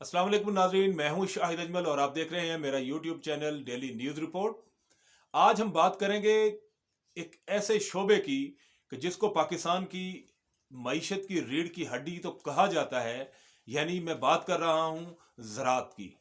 अस्सलाम वालेकुम नाजरीन, मैं हूं शाहिद अजमल और आप देख रहे हैं मेरा YouTube channel daily news report. आज हम बात करेंगे एक ऐसे शोबे की कि जिसको पाकिस्तान की मईशत की रीढ़ की हड्डी तो कहा जाता है। यानी मैं बात कर रहा हूं ज़राअत की,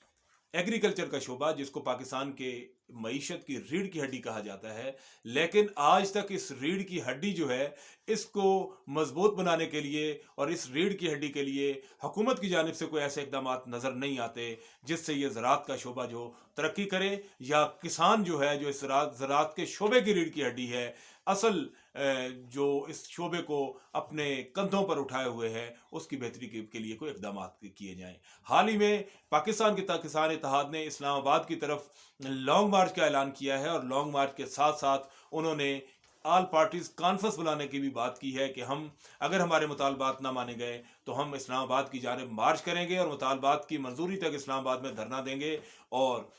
एग्रीकल्चर का शोबा जिसको पाकिस्तान के मईशत की रीढ़ की हड्डी कहा जाता है। लेकिन आज तक इस रीढ़ की हड्डी जो है, इसको मजबूत बनाने के लिए और इस रीढ़ की हड्डी के लिए हुकूमत की जानिब से कोई ऐसे इकदाम नज़र नहीं आते जिससे ये ज़राअत का शोबा जो तरक्की करे, या किसान जो है जो इस ज़राअत के शोबे की रीढ़ की हड्डी है, असल जो इस शोबे को अपने कंधों पर उठाए हुए हैं, उसकी बेहतरी के लिए कोई इकदाम किए जाएं। हाल ही में पाकिस्तान के किसान इत्तेहाद ने इस्लामाबाद की तरफ लॉन्ग मार्च का ऐलान किया है और लॉन्ग मार्च के साथ साथ उन्होंने ऑल पार्टीज कॉन्फ्रेंस बुलाने की भी बात की है कि हम अगर हमारे मुतालबात ना माने गए तो हम इस्लामाबाद की जानिब मार्च करेंगे और मुतालबात की मंजूरी तक इस्लामाबाद में धरना देंगे। और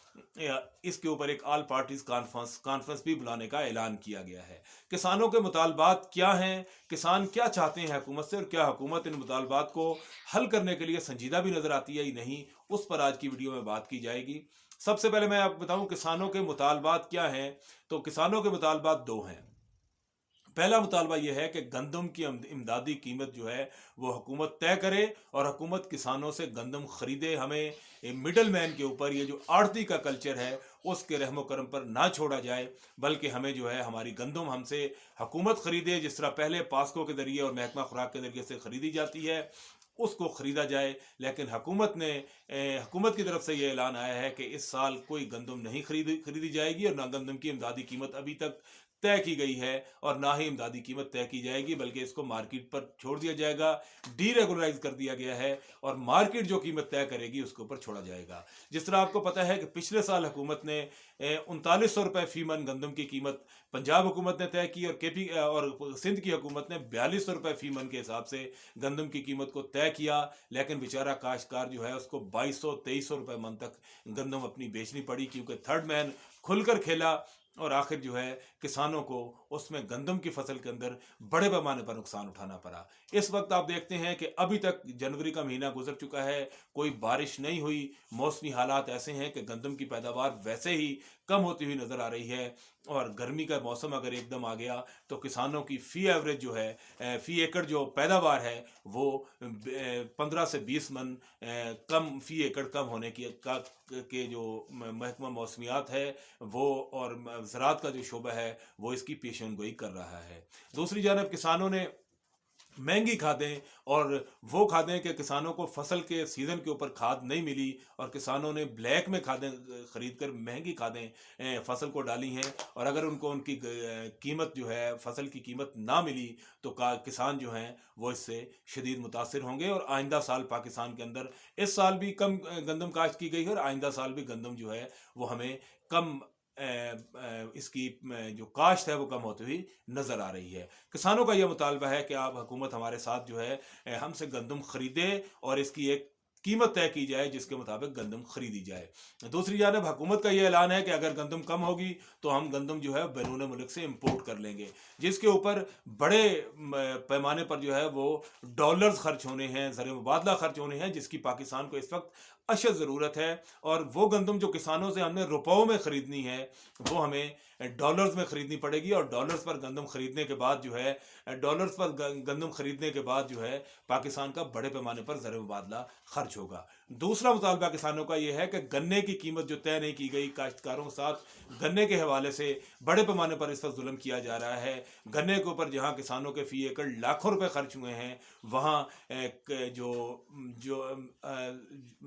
इसके ऊपर एक ऑल पार्टीज कॉन्फ्रेंस भी बुलाने का ऐलान किया गया है। किसानों के मुतालबात क्या हैं, किसान क्या चाहते हैं हुकूमत से, और क्या हुकूमत इन मुतालबात को हल करने के लिए संजीदा भी नज़र आती है या नहीं, उस पर आज की वीडियो में बात की जाएगी। सबसे पहले मैं आपको बताऊं किसानों के मुतालबात क्या हैं। तो किसानों के मुतालबात दो हैं। पहला मुतालबा यह है कि गंदम की इमदादी कीमत जो है वो हुकूमत तय करे और हुकूमत किसानों से गंदम खरीदे। हमें मिडल मैन के ऊपर ये जो आड़ती का कल्चर है उसके रहमो करम पर ना छोड़ा जाए, बल्कि हमें जो है हमारी गंदम हमसे हुकूमत खरीदे। जिस तरह पहले पास्को के ज़रिए और महकमा खुराक के ज़रिए से ख़रीदी जाती है, उसको ख़रीदा जाए। लेकिन हुकूमत की तरफ से ये ऐलान आया है कि इस साल कोई गंदम नहीं खरीदी जाएगी और ना गंदम की इमदादी कीमत अभी तक तय की गई है और ना ही इमदादी कीमत तय की जाएगी, बल्कि इसको मार्केट पर छोड़ दिया जाएगा। डीरेगुलराइज कर दिया गया है और मार्केट जो कीमत तय करेगी उसके ऊपर छोड़ा जाएगा। जिस तरह आपको पता है कि पिछले साल हुकूमत ने 3900 रुपये फी मन गंदम की कीमत पंजाब हुकूमत ने तय की और केपी और सिंध की हुकूमत ने 4200 रुपये फी मन के हिसाब से गंदम की कीमत को तय किया। लेकिन बेचारा काश्तकार जो है उसको 2200-2300 रुपये मन तक गंदम अपनी बेचनी पड़ी, क्योंकि थर्ड मैन खुलकर खेला और आखिर जो है किसानों को उसमें गंदम की फसल के अंदर बड़े पैमाने पर नुकसान उठाना पड़ा। इस वक्त आप देखते हैं कि अभी तक जनवरी का महीना गुजर चुका है, कोई बारिश नहीं हुई। मौसमी हालात ऐसे हैं कि गंदम की पैदावार वैसे ही कम होती हुई नज़र आ रही है और गर्मी का मौसम अगर एकदम आ गया तो किसानों की फ़ी एवरेज जो है फ़ी एकड़ जो पैदावार है वो 15 से 20 मन कम फ़ी एकड़ कम होने के जो महकमा मौसमियात है वो और ज़राअत का जो शोबा है वो इसकी पेशन गोई कर रहा है। दूसरी जानब किसानों ने महंगी खादें और वो खादें कि किसानों को फसल के सीज़न के ऊपर खाद नहीं मिली और किसानों ने ब्लैक में खादें ख़रीद कर महंगी खादें फसल को डाली हैं। और अगर उनको उनकी कीमत जो है फसल की कीमत ना मिली तो किसान जो हैं वो इससे शदीद मुतासिर होंगे। और आइंदा साल पाकिस्तान के अंदर इस साल भी कम गंदम काश्त की गई है और आइंदा साल भी गंदम जो है वो हमें कम इसकी जो काश्त है वो कम होती हुई नज़र आ रही है। किसानों का यह मुतालबा है कि आप हुकूमत हमारे साथ जो है हमसे गंदम खरीदे और इसकी एक कीमत तय की जाए जिसके मुताबिक गंदम खरीदी जाए। दूसरी जानब हुकूमत का यह ऐलान है कि अगर गंदम कम होगी तो हम गंदम जो है बैरून मुल्क से इम्पोर्ट कर लेंगे, जिसके ऊपर बड़े पैमाने पर जो है वो डॉलर्स खर्च होने हैं, ज़र मुबादला खर्च होने हैं, जिसकी पाकिस्तान को इस वक्त अशद ज़रूरत है। और वो गंदम जो किसानों से हमने रुपयों में ख़रीदनी है वो हमें डॉलर्स में ख़रीदनी पड़ेगी और डॉलर्स पर गंदम ख़रीदने के बाद जो है डॉलर्स पर गंदम ख़रीदने के बाद जो है पाकिस्तान का बड़े पैमाने पर ज़र मुबादला खर्च होगा। दूसरा मुतालबा किसानों का यह है कि गन्ने की कीमत जो तय नहीं की गई, काश्तकारों के साथ गन्ने के हवाले से बड़े पैमाने पर इस वक्त जुल्म किया जा रहा है। गन्ने के ऊपर जहाँ किसानों के फ़ी एकड़ लाखों रुपए खर्च हुए हैं, वहाँ जो जो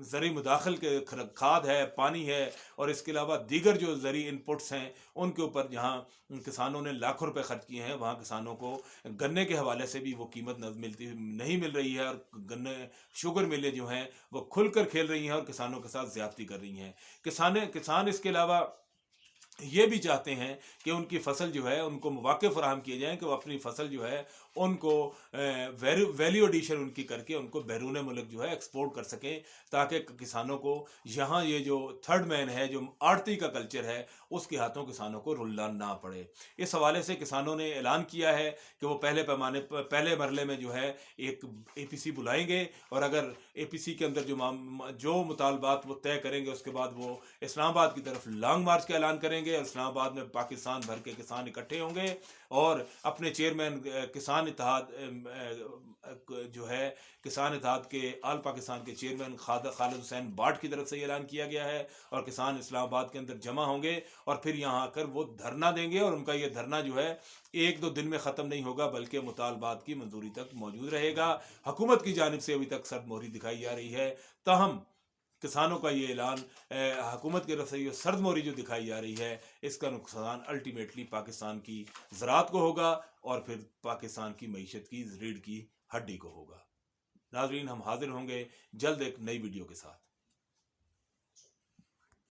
ज़री मुदाखल के खाद है, पानी है और इसके अलावा दीगर जो ज़री इनपुट्स हैं उनके ऊपर जहाँ किसानों ने लाखों रुपए खर्च किए हैं, वहाँ किसानों को गन्ने के हवाले से भी वो कीमत नहीं मिल रही है। और गन्ने शुगर मिलें जो हैं वो खुलकर खेल रही हैं और किसानों के साथ ज़्यादती कर रही हैं। किसान इसके अलावा ये भी चाहते हैं कि उनकी फसल जो है उनको मौके फराहम किए जाएँ कि वो अपनी फसल जो है उनको वैल्यू एडिशन उनकी करके उनको बैरून मुल्क जो है एक्सपोर्ट कर सकें, ताकि किसानों को यहाँ ये जो थर्ड मैन है, जो आड़ती का कल्चर है, उसके हाथों किसानों को रुलना ना पड़े। इस हवाले से किसानों ने ऐलान किया है कि वो पहले मरले में जो है एक APC बुलाएंगे, और अगर APC के अंदर जो मुतालबात वो तय करेंगे, उसके बाद वो इस्लामाबाद की तरफ लॉन्ग मार्च का ऐलान करेंगे। इस्लामाबाद में पाकिस्तान भर के किसान इकट्ठे होंगे और अपने चेयरमैन किसान इत्तेहाद जो है, किसान इत्तेहाद के आल पाकिस्तान के चेयरमैन खालिद हुसैन बाट की तरफ से ऐलान किया गया है, और किसान इस्लामाबाद के अंदर जमा होंगे और फिर यहाँ आकर वो धरना देंगे। और उनका ये धरना जो है 1-2 दिन में ख़त्म नहीं होगा, बल्कि मुतालबात की मंजूरी तक मौजूद रहेगा। हुकूमत की जानिब से अभी तक सर्दमोहरी दिखाई जा रही है, ताहम किसानों का ये ऐलान हुकूमत की तरफ से ये सर्दमोहरी जो दिखाई जा रही है, इसका नुकसान अल्टीमेटली पाकिस्तान की ज़राअत को होगा और फिर पाकिस्तान की मईशत की रीढ़ की हड्डी को होगा। नाज़रीन, हम हाजिर होंगे जल्द एक नई वीडियो के साथ।